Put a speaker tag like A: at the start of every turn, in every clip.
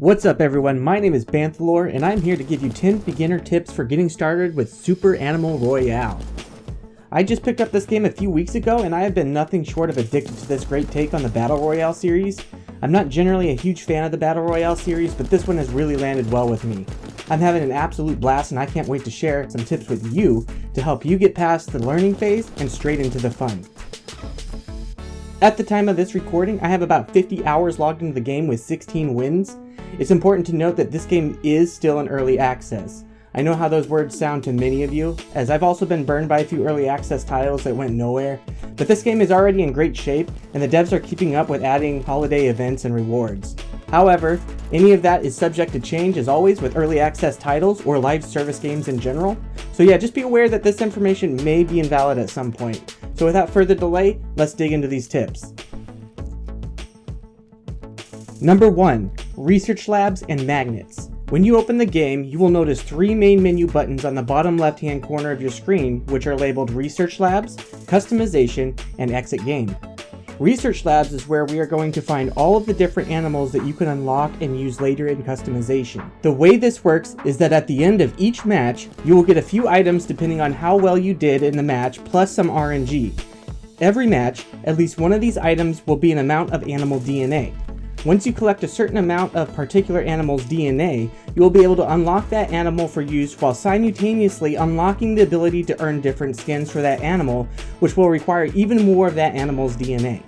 A: What's up everyone, my name is Banthalor and I'm here to give you 10 beginner tips for getting started with Super Animal Royale. I just picked up this game a few weeks ago and I have been nothing short of addicted to this great take on the Battle Royale series. I'm not generally a huge fan of the Battle Royale series, but this one has really landed well with me. I'm having an absolute blast and I can't wait to share some tips with you to help you get past the learning phase and straight into the fun. At the time of this recording, I have about 50 hours logged into the game with 16 wins. It's important to note that this game is still in early access. I know how those words sound to many of you, as I've also been burned by a few early access titles that went nowhere, but this game is already in great shape and the devs are keeping up with adding holiday events and rewards. However, any of that is subject to change as always with early access titles or live service games in general, so yeah, just be aware that this information may be invalid at some point. So without further delay, let's dig into these tips. Number 1. Research Labs and Magnets. When you open the game, you will notice 3 main menu buttons on the bottom left-hand corner of your screen, which are labeled Research Labs, Customization, and Exit Game. Research Labs is where we are going to find all of the different animals that you can unlock and use later in customization. The way this works is that at the end of each match, you will get a few items depending on how well you did in the match, plus some RNG. Every match, at least one of these items will be an amount of animal DNA. Once you collect a certain amount of particular animal's DNA, you will be able to unlock that animal for use while simultaneously unlocking the ability to earn different skins for that animal, which will require even more of that animal's DNA.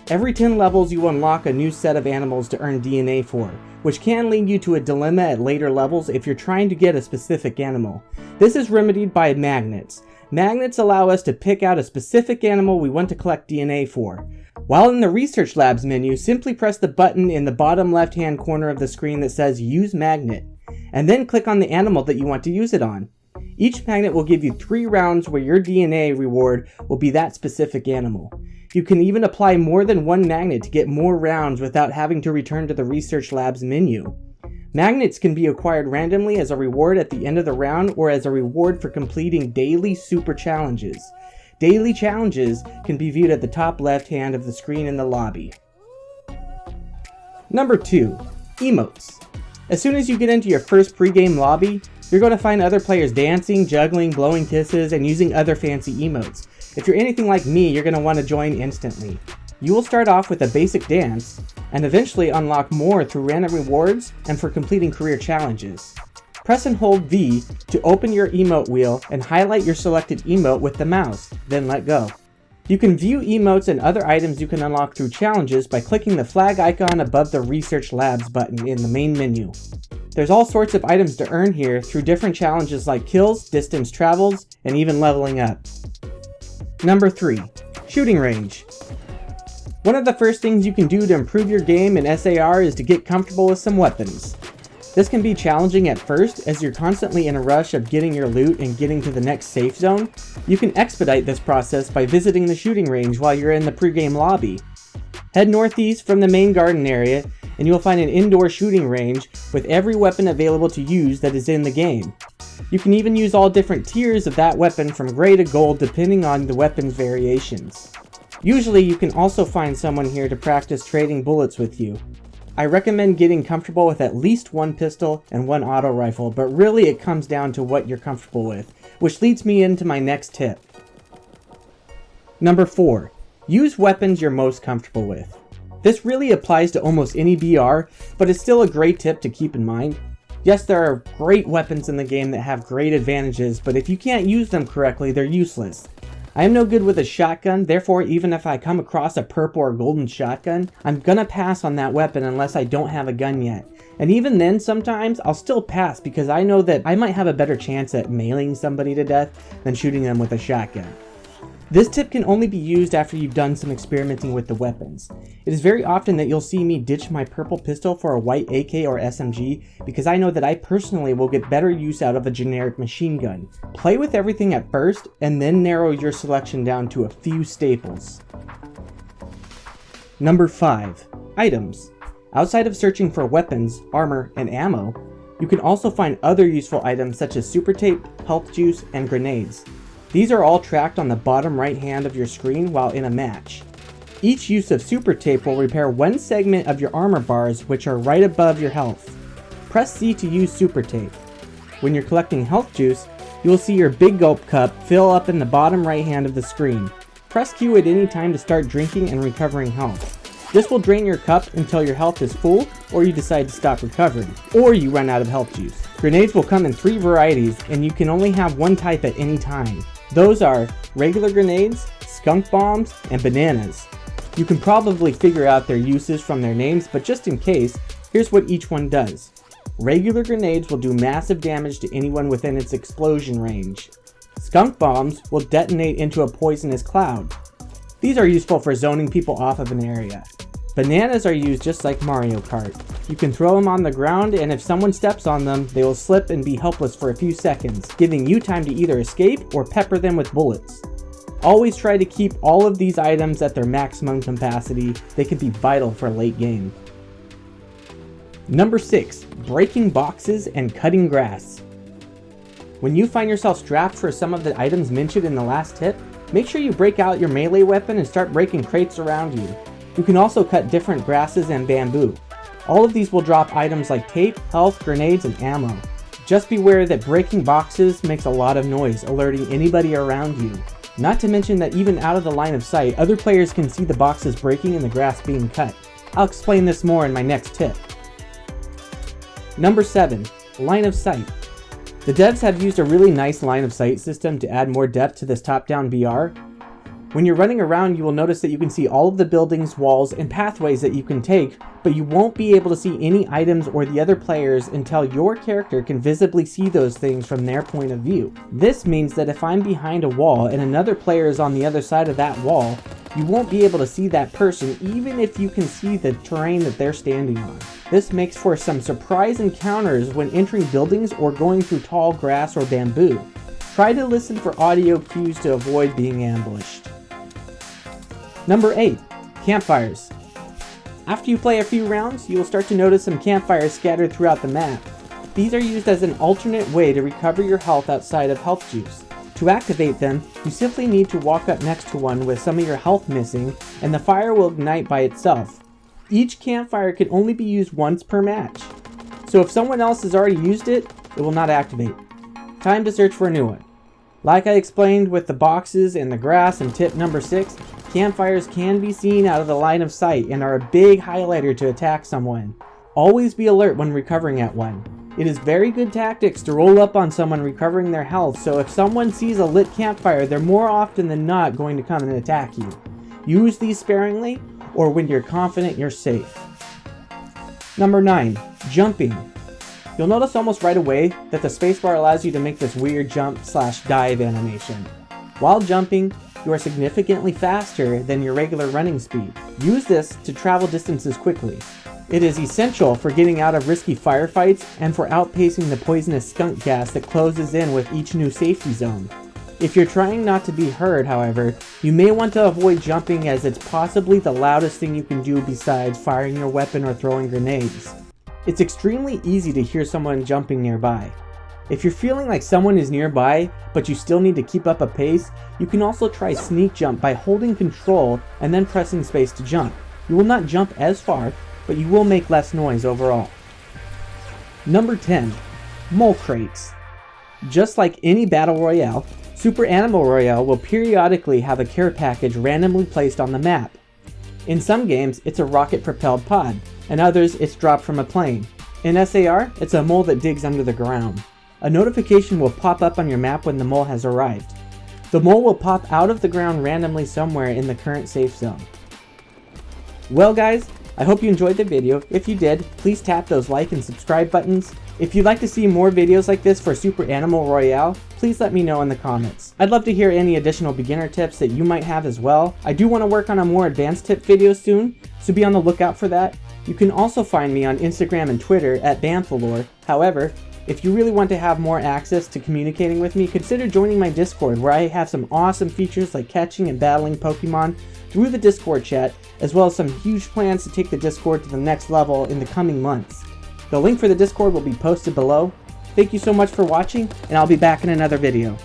A: Every 10 levels you unlock a new set of animals to earn DNA for, which can lead you to a dilemma at later levels if you're trying to get a specific animal. This is remedied by magnets. Magnets allow us to pick out a specific animal we want to collect DNA for. While in the Research Labs menu, simply press the button in the bottom left-hand corner of the screen that says Use Magnet, and then click on the animal that you want to use it on. Each magnet will give you 3 rounds where your DNA reward will be that specific animal. You can even apply more than one magnet to get more rounds without having to return to the Research Labs menu. Magnets can be acquired randomly as a reward at the end of the round or as a reward for completing daily super challenges. Daily challenges can be viewed at the top left hand of the screen in the lobby. Number 2. Emotes. As soon as you get into your first pre-game lobby, you're going to find other players dancing, juggling, blowing kisses, and using other fancy emotes. If you're anything like me, you're going to want to join instantly. You will start off with a basic dance, and eventually unlock more through random rewards and for completing career challenges. Press and hold V to open your emote wheel and highlight your selected emote with the mouse, then let go. You can view emotes and other items you can unlock through challenges by clicking the flag icon above the Research Labs button in the main menu. There's all sorts of items to earn here through different challenges like kills, distance travels, and even leveling up. Number 3. Shooting Range. One of the first things you can do to improve your game in SAR is to get comfortable with some weapons. This can be challenging at first as you're constantly in a rush of getting your loot and getting to the next safe zone. You can expedite this process by visiting the shooting range while you're in the pregame lobby. Head northeast from the main garden area and you'll find an indoor shooting range with every weapon available to use that is in the game. You can even use all different tiers of that weapon from gray to gold depending on the weapon's variations. Usually you can also find someone here to practice trading bullets with you. I recommend getting comfortable with at least one pistol and one auto rifle, but really it comes down to what you're comfortable with, which leads me into my next tip. Number 4. Use weapons you're most comfortable with. This really applies to almost any BR, but it's still a great tip to keep in mind. Yes, there are great weapons in the game that have great advantages, but if you can't use them correctly, they're useless. I am no good with a shotgun, therefore even if I come across a purple or golden shotgun, I'm gonna pass on that weapon unless I don't have a gun yet. And even then, sometimes I'll still pass because I know that I might have a better chance at mailing somebody to death than shooting them with a shotgun. This tip can only be used after you've done some experimenting with the weapons. It is very often that you'll see me ditch my purple pistol for a white AK or SMG because I know that I personally will get better use out of a generic machine gun. Play with everything at first and then narrow your selection down to a few staples. Number 5. Items. Outside of searching for weapons, armor, and ammo, you can also find other useful items such as super tape, health juice, and grenades. These are all tracked on the bottom right hand of your screen while in a match. Each use of super tape will repair one segment of your armor bars, which are right above your health. Press C to use super tape. When you're collecting health juice, you will see your big gulp cup fill up in the bottom right hand of the screen. Press Q at any time to start drinking and recovering health. This will drain your cup until your health is full, or you decide to stop recovering, or you run out of health juice. Grenades will come in 3 varieties, and you can only have one type at any time. Those are regular grenades, skunk bombs, and bananas. You can probably figure out their uses from their names, but just in case, here's what each one does. Regular grenades will do massive damage to anyone within its explosion range. Skunk bombs will detonate into a poisonous cloud. These are useful for zoning people off of an area. Bananas are used just like Mario Kart. You can throw them on the ground, and if someone steps on them, they will slip and be helpless for a few seconds, giving you time to either escape or pepper them with bullets. Always try to keep all of these items at their maximum capacity. They can be vital for late game. Number 6. Breaking boxes and cutting grass. When you find yourself strapped for some of the items mentioned in the last tip, make sure you break out your melee weapon and start breaking crates around you. You can also cut different grasses and bamboo. All of these will drop items like tape, health, grenades, and ammo. Just beware that breaking boxes makes a lot of noise, alerting anybody around you. Not to mention that even out of the line of sight, other players can see the boxes breaking and the grass being cut. I'll explain this more in my next tip. Number 7. Line of sight. The devs have used a really nice line of sight system to add more depth to this top-down BR. When you're running around, you will notice that you can see all of the buildings, walls, and pathways that you can take, but you won't be able to see any items or the other players until your character can visibly see those things from their point of view. This means that if I'm behind a wall and another player is on the other side of that wall, you won't be able to see that person even if you can see the terrain that they're standing on. This makes for some surprise encounters when entering buildings or going through tall grass or bamboo. Try to listen for audio cues to avoid being ambushed. Number 8. Campfires. After you play a few rounds, you will start to notice some campfires scattered throughout the map. These are used as an alternate way to recover your health outside of health juice. To activate them, you simply need to walk up next to one with some of your health missing, and the fire will ignite by itself. Each campfire can only be used once per match, so if someone else has already used it, it will not activate. Time to search for a new one. Like I explained with the boxes and the grass in tip number 6, campfires can be seen out of the line of sight and are a big highlighter to attack someone. Always be alert when recovering at one. It is very good tactics to roll up on someone recovering their health, so if someone sees a lit campfire, they're more often than not going to come and attack you. Use these sparingly, or when you're confident you're safe. Number 9. Jumping. You'll notice almost right away that the spacebar allows you to make this weird jump/dive animation. While jumping, you are significantly faster than your regular running speed. Use this to travel distances quickly. It is essential for getting out of risky firefights and for outpacing the poisonous skunk gas that closes in with each new safety zone. If you're trying not to be heard, however, you may want to avoid jumping as it's possibly the loudest thing you can do besides firing your weapon or throwing grenades. It's extremely easy to hear someone jumping nearby. If you're feeling like someone is nearby, but you still need to keep up a pace, you can also try sneak jump by holding control and then pressing space to jump. You will not jump as far, but you will make less noise overall. Number 10. Mole crates. Just like any battle royale, Super Animal Royale will periodically have a care package randomly placed on the map. In some games, it's a rocket-propelled pod, and others it's dropped from a plane. In SAR, it's a mole that digs under the ground. A notification will pop up on your map when the mole has arrived. The mole will pop out of the ground randomly somewhere in the current safe zone. Well guys, I hope you enjoyed the video. If you did, please tap those like and subscribe buttons. If you'd like to see more videos like this for Super Animal Royale, please let me know in the comments. I'd love to hear any additional beginner tips that you might have as well. I do want to work on a more advanced tip video soon, so be on the lookout for that. You can also find me on Instagram and Twitter at Banthalore. However, if you really want to have more access to communicating with me, consider joining my Discord, where I have some awesome features like catching and battling Pokemon through the Discord chat, as well as some huge plans to take the Discord to the next level in the coming months. The link for the Discord will be posted below. Thank you so much for watching, and I'll be back in another video.